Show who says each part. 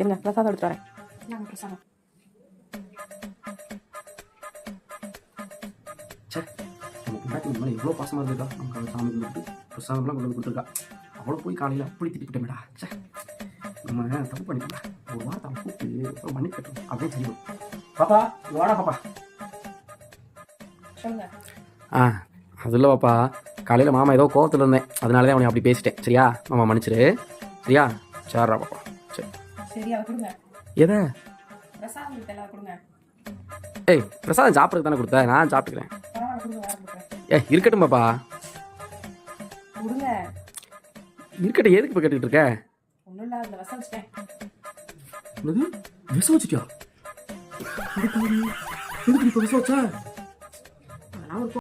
Speaker 1: இருங்க பிரசாதம் எடுத்து வரேன். நாங்கள் பிரசாதம்
Speaker 2: நம்ம இவ்வளோ பாசமாக இருக்கா, நமக்கு சாமி கொடுத்து பிரசாதம்லாம் கொண்டு வந்து கொடுத்துருக்கா. அவ்வளோ போய் காலையில் அப்படி திட்டிவிட்டோமேடா. சே, நம்ம தப்பு பண்ணிக்கலாம். ஒரு வாரத்தை அவன் கூப்பிட்டு பண்ணி கட்டணும் அப்படியே செய்யணும். பாப்பா வாடா பாப்பா.
Speaker 1: சொல்லுங்க.
Speaker 2: அது இல்லை பாப்பா, காலையில் மாமா ஏதோ கோவத்தில் இருந்தேன், அதனால தான் அவனை அப்படி பேசிட்டேன். சரியா மாமா மன்னிச்சிரு. சரியா சரிடா பாப்பா. சரி
Speaker 1: சரியா கொடுங்க.
Speaker 2: எதை?
Speaker 1: பிரசாதம் கொடுத்தல கொடுங்க.
Speaker 2: ஏய் பிரசாதம் சாப்பிட்றதுக்கு தானே கொடுத்த, நான் சாப்பிட்டுக்கிறேன்.
Speaker 1: பரவாயில்ல கொடுங்க, வேறு கொடுக்குறேன்.
Speaker 2: இருக்கட்டும் பாப்பா.
Speaker 1: கொடுங்க.
Speaker 2: இருக்கட்டும், எதுக்கு இப்போ கேட்டுக்கிட்டு இருக்க?
Speaker 1: ஒன்றும் இல்லை, அதில் விஷம் வச்சுட்டேன்.
Speaker 2: என்னது விஷம் வச்சுட்டியா? எதுக்கு இப்போ விஷம் வச்சா? அதெல்லாம் ஒரு